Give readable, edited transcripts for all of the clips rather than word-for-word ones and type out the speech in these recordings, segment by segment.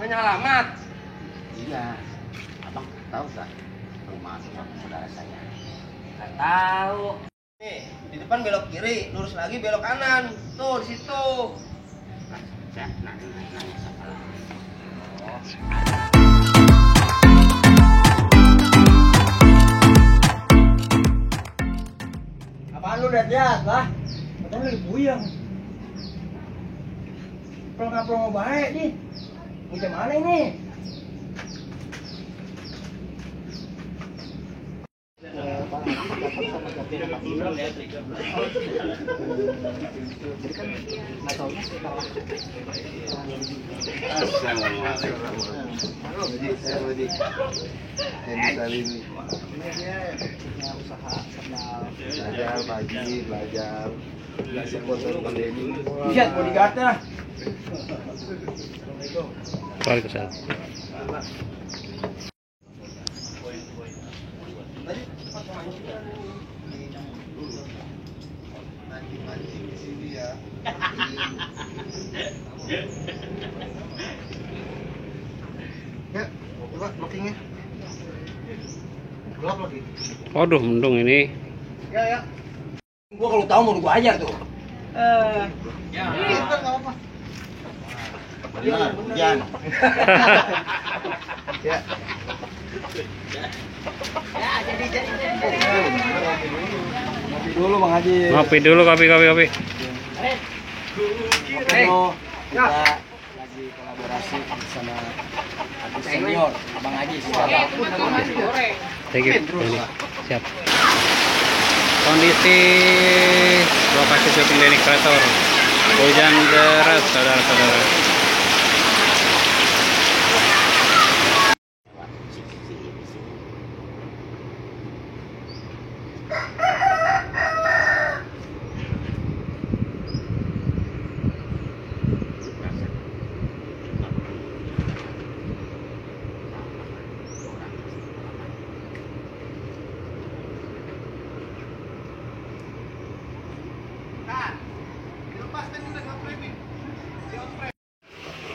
Nanya alamat? Iya. Abang tahu nggak rumah saudara saya? Nggak tahu. Nih, di depan belok kiri, lurus lagi belok kanan. Tuh, di situ. Saya nanya siapa lagi? Apaan lu lihat-lihat lah? Padahal lagi buyang. Promo baik nih. Macam mana ini? Belajar pagi, belajar foto pandemi. Lihat bodyguardnya. Waalaikumsalam. Mancing di sini ya. Ya, coba blockingnya. Gelap lagi. Waduh, mendung ini. Ya. Gua kalau tahu mau gua ajar tuh. Ya. Nggak apa-apa. Benar, hujan. Ya. Ngopi dulu Bang Haji. Ngopi dulu, kopi. Kita lagi kolaborasi bersama artis senior Abang Haji. Thank you. Siap. Kondisi lokasi syuting Denny Creator. Hujan deras, saudara-saudara.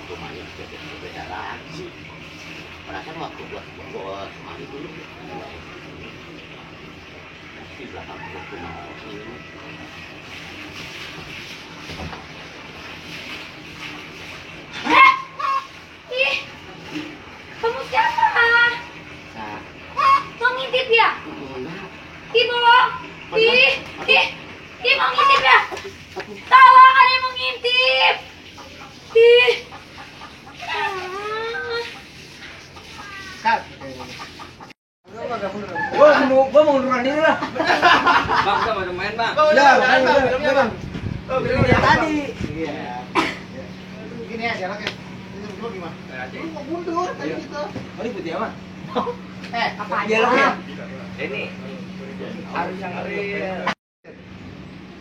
Rumahnya beda lagi. Perasaan waktu buat kemarin dulu di belakang rumah ini. Ih, kamu siapa? Mau ngintip ya? Ih, bohong. Ih, mau ngintip ya? Tawa kalian mau ngintip. Ih. Gua mau ngunduran diri lah. Bang, kita mau main, Bang. Bang. Filmnya Tadi. Iya. Gini ya jaraknya. Ini berdua gimana? Lu mau mundur tadi gitu. Oh, ini putih apa? Apa aja? Dialognya. Ini harus yang real.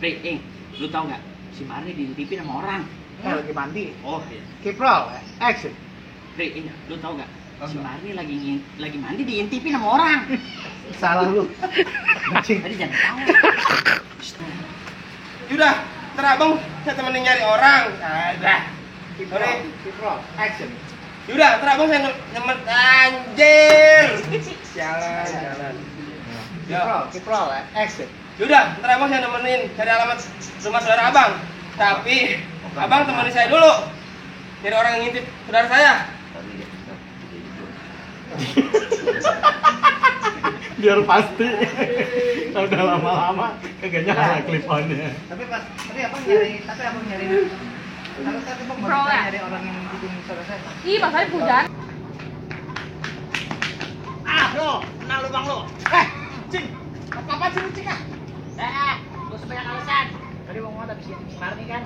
Ing, lu tau nggak? Si Marni diintipin sama orang. Lagi mandi. Oh iya. Keep roll, action. Ing, lu tau nggak? Si Marni lagi mandi diintipin sama orang. Salah lu. Mancing. Tadi jangan tahu. Yaudah, ntar abang saya temenin nyari orang. Ada. Keep roll, action. Yaudah, ntar abang saya nyemet anjir. Jalan. Keep roll, action. Yaudah, ntar abang saya nemenin cari alamat rumah saudara abang. Tapi abang temenin saya dulu. Nyari orang yang ngintip saudara saya. Biar pasti. Udah lama-lama kagak nyala clip on-nya. Tapi abang nyari kalau tadi bang baru nyari orang yang bikin saudara saya. Ih, masalahnya hujan. Lo, kenal lu bang lo. Cing, apa sih lu cing ah? Lu sebanyak alasan. Tadi bang Muhammad habis ngintip Marni kan?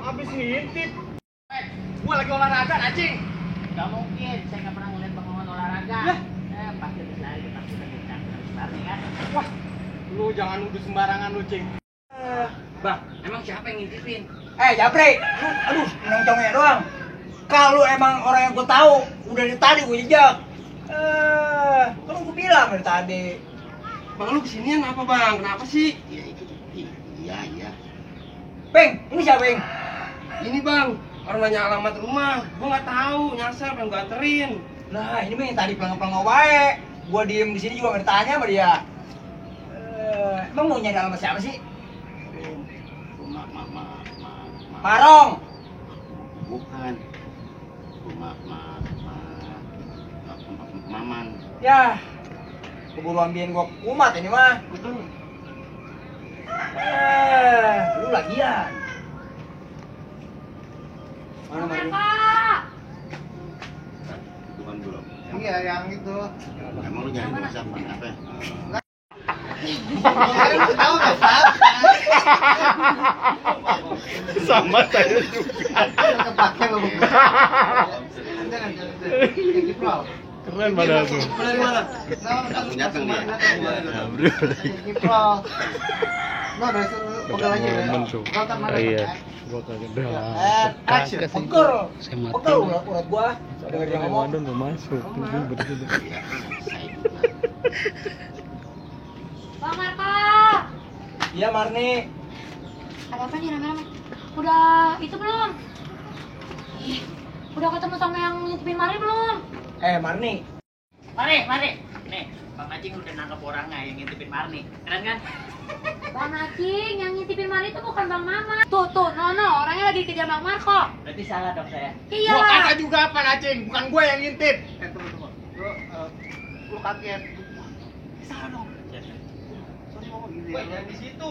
Habis ngintip. Gua lagi olahraga anjing. Gak mungkin, saya gak pernah ngeliat Bang Maman olahraga. Pasti lari, pasti kencang. Marni kan? Wah, lu jangan nuduh sembarangan lu cing. Bang, emang siapa yang ngintipin? Japri, lu, aduh, nongcongnya doang. Kalau emang orang yang gue tahu, udah dari tadi gue jejak. Kan gue bilang dari tadi. Bang lu kesinian apa bang? Kenapa sih? Iya. Peng, ini siapa Peng? Ini bang, orang nanya alamat rumah. Gua nggak tahu, nyasar pengen gua anterin. Nah, ini mah yang tadi pelangga-pelangga wae. Gue diem di sini juga nggak ditanya sama dia. Emang mau nyari alamat siapa sih? Rumah Marong. bukan. Rumah Maman. Ya, keburu ambilin gue kumat ini mah. Betul. Lu lagian. Mana Bang Marin? Marco. Bukan belum. Iya, yang itu. Emang lu nyari rumah siapa? Apa? Tahu nggak, Pak? Sama saya juga. Kepake belum? Jangan. Keren padahal tuh. Dari mana? Punya kan dia. Kiprol. No, dari pegal aja ya. Bentuk. Kontak mana? Iya. Gua kagak dah. Action. Pegal. Saya mati. Pegal urat gua. Dengar dia ngomong. Ramadan nggak masuk. Bang Marco. Iya, Marni. Ada apa nih rame-rame? Udah itu belum? Ih, udah ketemu sama yang ngintipin Mari belum? Marni. Mari. Nih, Bang Acing udah nangkep orangnya yang ngintipin Marni. Keren kan? Bang Acing, yang ngintipin Mari itu bukan Bang Mama. Tuh, Nono, orangnya lagi kejar Bang Marco. Berarti salah dong saya. Iya Gua lah. kata juga apa, Acing? Bukan gua yang ngintip. Tunggu. Lu kaget. Salah dong. Sorry ngomong gitu ya. Banyak di situ.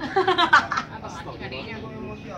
Abang Acing adiknya gua emosi.